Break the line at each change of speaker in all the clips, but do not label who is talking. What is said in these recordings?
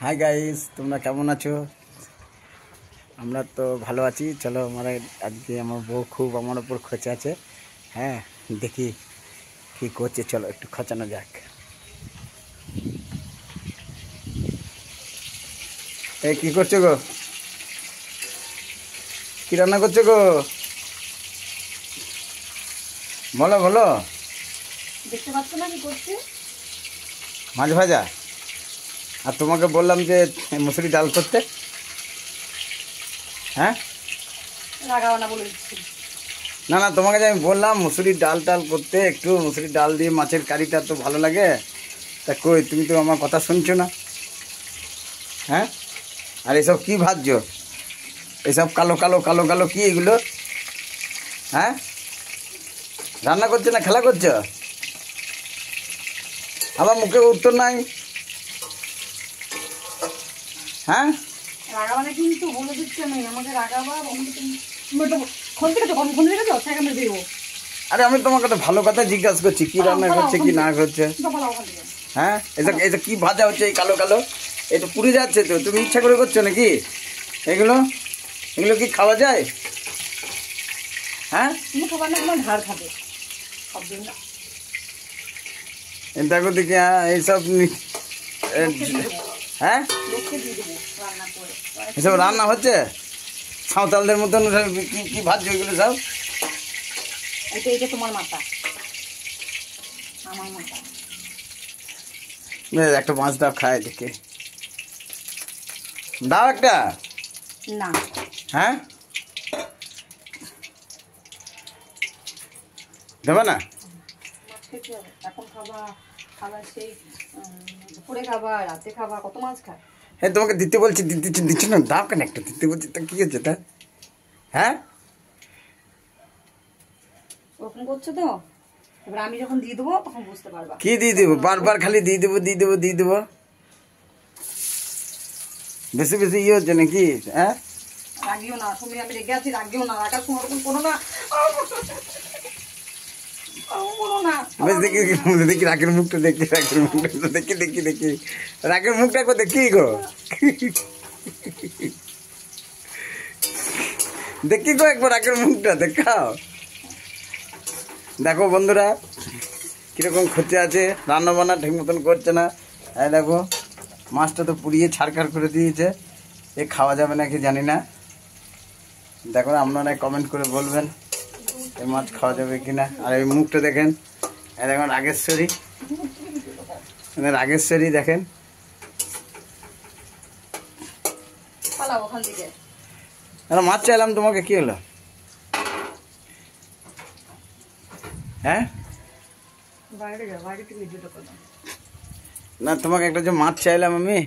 Hi guys, তোমরা কেমন আছো? আমরা তো ভালো আছি। চলো, আজকে আমার বউ খুব আমার উপর খোঁচে আছে। হ্যাঁ, দেখি কি করছে। চলো একটু খোঁচানো যাক। এই কি করছো গো? কি রান্না করছো গো? বলো বলো।
দেখতে পাচ্ছ না কি করছে?
মাছ ভাজা। আর তোমাকে বললাম যে মুসুরি ডাল করতে। হ্যাঁ,
রাগাও না বলে দিচ্ছি।
না না, তোমাকে যে আমি বললাম মুসুরির ডাল করতে, একটু মুসুরির ডাল দিয়ে মাছের কারিটা তো ভালো লাগে। তা কই, তুমি তো আমার কথা শুনছো না। হ্যাঁ, আর এসব কি ভাজছো? এসব কালো কালো কালো কালো কি এগুলো? হ্যাঁ, রান্না করছো না খেলা করছো? আবার মুখে উত্তর নাই। হ্যাঁ,
রাগাবা না কিন্তু বলে দিচ্ছি আমি। আমাকে রাগাবা
আরে আমি তোমাকে তো ভালো কথা জিজ্ঞাসা করছি, কি রান্না করছে কি না করছে। হ্যাঁ, এটা এটা কি ভাজা হচ্ছে এই কালো কালো? এটা পুড়ে যাচ্ছে তো, তুমি ইচ্ছা করে করছো নাকি এগুলো? এগুলো কি খাওয়া যায়? হ্যাঁ,
তুমি খাবার না, তোমার ধার খাবে সব দিন না।
দেখো দেখি। এইসব হ্যাঁ,
লোককে দিয়ে দেবো রান্না করে।
এসব রান্না হচ্ছে সাঁওতালদের মতন। কি কি ভাজছে ওইগুলো সব?
এটা তোমার মাথা, আমার মাথা।
একটা মাছ দাও, খায় দেখে দাও একটা।
না।
হ্যাঁ, দেবে না?
মাছ খেতে হবে এখন। খাবার সেই দুপুরে খাবা, রাতে খাবা, কত মাছ খায়।
হ্যাঁ, তোমাকে দিতে বলছি, দিচ্ছ না। দাও কেন একটা, দিতে বলছি। তা কি হচ্ছে তা? হ্যাঁ,
ওরকম করছো তো। এবার আমি যখন দিয়ে দেবো তখন বুঝতে পারবা।
কি দিয়ে দেবো? বারবার খালি দিয়ে দেবো দিয়ে দেবো দিয়ে দেবো। বেশি বেশি ইয়ে হচ্ছে নাকি? হ্যাঁ,
রাগিও না, তুমি আমি রেগে আছি, রাগিও না। রাগার সময় ওরকম করো না।
বেশ দেখি দেখি রাগের মুখটা, দেখি রাগের মুখটা, দেখি দেখি দেখি রাগের মুখটা কো দেখি গো। দেখি গো একবার রাগের মুখটা দেখাও। দেখো বন্ধুরা, কিরকম খরচা আছে। রান্না বান্না ঠিক মতন করছে না। হ্যাঁ দেখো, মাছটা তো পুড়িয়ে ছাড়খাড় করে দিয়েছে। এ খাওয়া যাবে নাকি জানি না। দেখো, আপনারা কমেন্ট করে বলবেন এই মাছ খাওয়া যাবে কিনা। আর এই মুখটা দেখেন, এই দেখুন রাগেশ্বরী, রাগেশ্বরী দেখেন। মাছ চাইলাম তোমাকে, কি হলো? হ্যাঁ, না তোমাকে একটা যে মাছ চাইলাম আমি।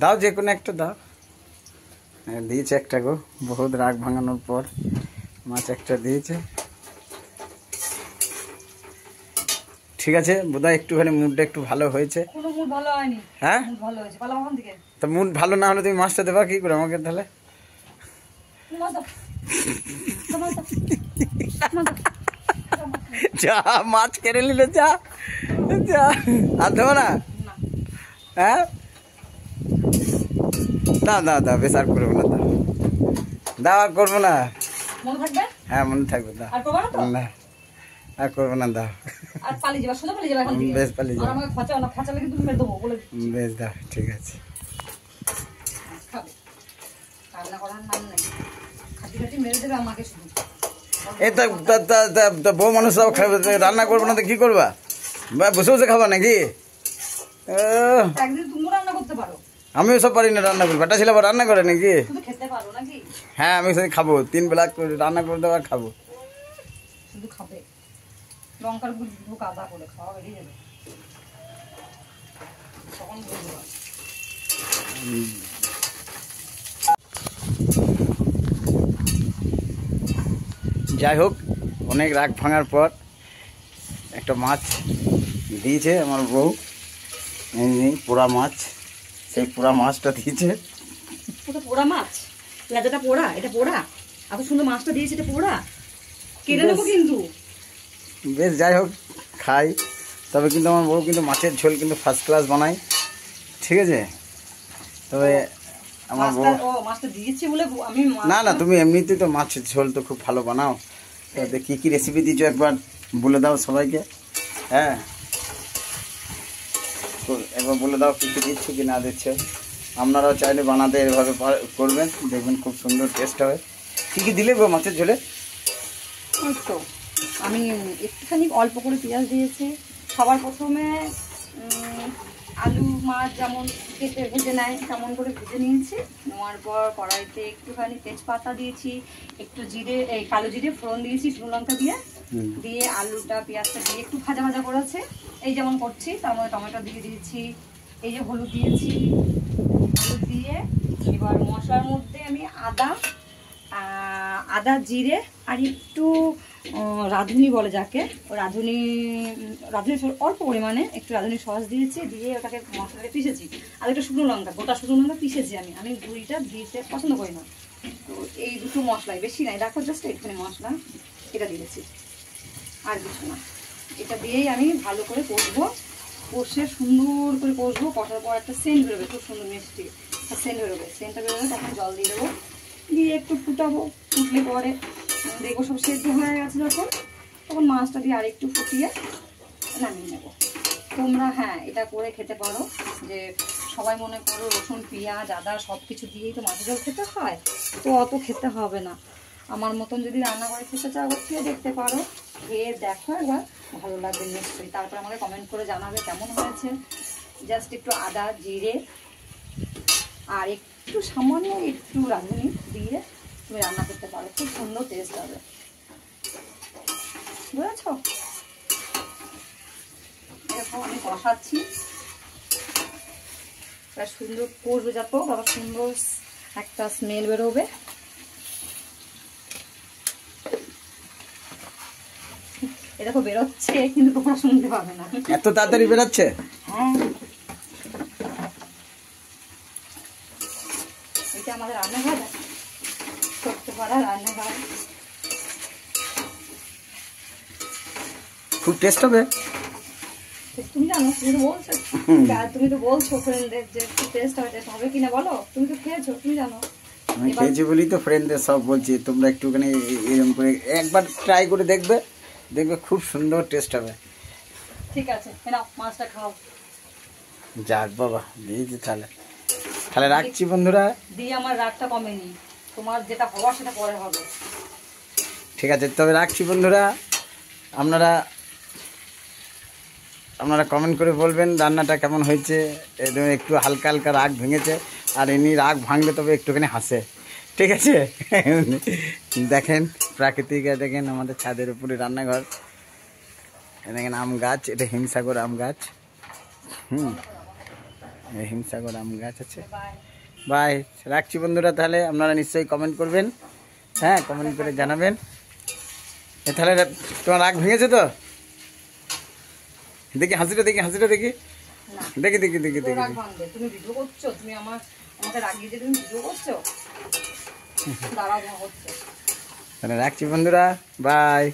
দাও, যে কোনো একটা দাও। হ্যাঁ, দিয়েছে একটা গো, বহুত রাগ ভাঙানোর পর মাছ একটা দিয়েছে। ঠিক আছে, বোধহয় একটুখানি মুডটা একটু ভালো হয়েছে। হ্যাঁ, তা মুড ভালো না হলে তুমি মাছটা দেবা কি করে আমাকে তাহলে? যা, মাছ কেড়ে নিলে যা যা। আর দেবো না? হ্যাঁ, দাও দাও দাও, বেশ আর করবো না। দাও দাও, আর করবো না। হ্যাঁ, মনে থাকবে। দাও না, আর করবো না। দাও, বেশ পালিয়ে যাও। বেশ দাও, ঠিক আছে। এই তা বউ মানুষ সব রান্না করবো না তো কি করবা? বসে বসে খাবা নাকি? আমিও সব পারি না রান্না করি। বেটা ছিল আবার রান্না করে নাকি? হ্যাঁ, আমি সেদিন খাবো। 3 বেলা করে রান্না করে দেবো আর খাবো। যাই হোক, অনেক রাগ ভাঙার পর একটা মাছ দিয়েছে আমার বউ। পোড়া মাছ, সেই পোড়া মাছটা দিয়েছে।
পোড়া মাছ, লেজাটা পোড়া, এটা পোড়া। এত সুন্দর মাছটা দিয়েছে, এটা পোড়া। কেটে নেবো কিন্তু।
বেশ, যাই হোক, খাই। তবে কিন্তু আমার বউ কিন্তু মাছের ঝোল কিন্তু ফার্স্ট ক্লাস বানায়, ঠিক আছে। তবে আমার বউ
মাছটা দিয়েছি বলে আমি
না না, তুমি এমনিতেই তো মাছের ঝোল তো খুব ভালো বানাও। তো কী কী রেসিপি দিচ্ছ একবার বলে দাও সবাইকে। হ্যাঁ, তো একবার বলে দাও কী কী দিচ্ছ কি না দিচ্ছ। আপনারাও চাইলে বানাতে এভাবে করবেন, দেখবেন খুব সুন্দর টেস্ট হবে। কী কী দিলে গো মাছের ঝোলে?
তো আমি একটুখানি অল্প করে পেঁয়াজ দিয়েছি। সবার প্রথমে আলু মাছ যেমন কেটে ভেজে নেয় তেমন করে ভেজে নিয়েছি। নেওয়ার পর কড়াইতে একটুখানি তেজপাতা দিয়েছি, একটু জিরে কালো জিরে ফোড়ন দিয়েছি শুকনো লঙ্কা দিয়ে আলুটা পেঁয়াজটা দিয়ে একটু ভাজা ভাজা করেছে এই যেমন করছি। তার মধ্যে টমেটো দিয়ে দিয়েছি, এই যে হলুদ দিয়েছি। হলুদ দিয়ে এবার মশলার মধ্যে আমি আদা জিরে আর একটু রাঁধুনি বলে যাকে, রাঁধুনি অল্প পরিমাণে একটু রাঁধুনি সস দিয়েছি, দিয়ে ওটাকে মশলাটা পিষেছি। আর একটা শুকনো লঙ্কা, গোটা শুকনো লঙ্কা পিষেছি। আমি গুঁড়িটা দিতে পছন্দ করি না, তো এই দুটো মশলাই বেশি নাই, দেখো জাস্ট একটুখানি মশলা এটা দিয়েছি, আর কিছু না। এটা দিয়েই আমি ভালো করে কষবো, কষে সুন্দর করে কষবো। কষার পর একটা সেন্ট বেরোবে, খুব সুন্দর মিষ্টি সেন্ট বেরোবে। সেন্টটা বেরোবে তখন জল দিয়ে দেবো, দিয়ে একটু ফুটাবো। ফুটলে পরে দেখবো সব সেদ্ধ হয়ে গেছে যখন, তখন মাছটা দিয়ে আরেকটু ফুটিয়ে নামিয়ে নেবো। তোমরা হ্যাঁ এটা করে খেতে পারো, যে সবাই মনে করো রসুন পেঁয়াজ আদা সব কিছু দিয়েই তো মাছের ঝোল খেতে হয়, তো অত খেতে হবে না। আমার মতন যদি রান্না করে খেতে চাও খেয়ে দেখতে পারো, খেয়ে দেখো একবার, ভালো লাগবে নিশ্চয়ই। তারপর আমাকে কমেন্ট করে জানাবে কেমন হয়েছে। জাস্ট একটু আদা জিরে আর একটু সামান্য একটু রাঁধুনি দিয়ে তুমি রান্না করতে পারো, খুব সুন্দর টেস্ট হবে, বুঝেছ? এরকম আমি কষাচ্ছি, সুন্দর করবে যাতে আবার সুন্দর একটা স্মেল বেরোবে। এরকম বেরোচ্ছে কিন্তু তোমরা শুনতে পাবে না,
এত তাড়াতাড়ি বেরোচ্ছে?
হ্যাঁ, এটা আমাদের রান্নাঘর, করতে পারা রান্নাঘর,
খুব টেস্ট হবে।
তুমি জানো, তুমি তো বলছো ফ্রেন্ডদের যে টেস্ট হবে, টেস্ট হবে কিনা বলো, তুমি তো খেয়েছো, তুমি জানো।
আমি খেয়েছি বলেই তো ফ্রেন্ডদের সব বলছি, তোমরা একটুখানি এরকম করে একবার ট্রাই করে দেখবে, দেখবে খুব সুন্দর টেস্ট হবে।
ঠিক আছে, নাও মাছটা খাও।
যাক বাবা, দিয়েছি তাহলে, তাহলে রাখছি বন্ধুরা।
দিয়ে আমার রাগটা কমেনি, তোমার যেটা হওয়ার সেটা পরে হবে।
ঠিক আছে, তবে রাখছি বন্ধুরা। আপনারা কমেন্ট করে বলবেন রান্নাটা কেমন হয়েছে। একটু হালকা হালকা রাগ ভেঙেছে, আর এমনি রাগ ভাঙলে তবে একটুখানি হাসে, ঠিক আছে। দেখেন প্রাকৃতিক, দেখেন আমাদের ছাদের উপরে রান্নাঘর, দেখেন আম গাছ, এটা হিমসাগর আম গাছ। হিমসাগর আম গাছ আছে। বাই, রাখছি বন্ধুরা। তাহলে আপনারা নিশ্চয়ই কমেন্ট করবেন, হ্যাঁ কমেন্ট করে জানাবেন। তাহলে তোমার রাগ ভেঙেছে তো? দেখি হাসিটা, দেখি হাসিটা, দেখি দেখি দেখি দেখি দেখি।
তুমি ভিডিও করছো, তুমি আমাকে রাগিয়ে দিয়ে তুমি ভিডিও করছো, দাঁড়াও তোমার হচ্ছে।
তাহলে রাখছি বন্ধুরা, বাই।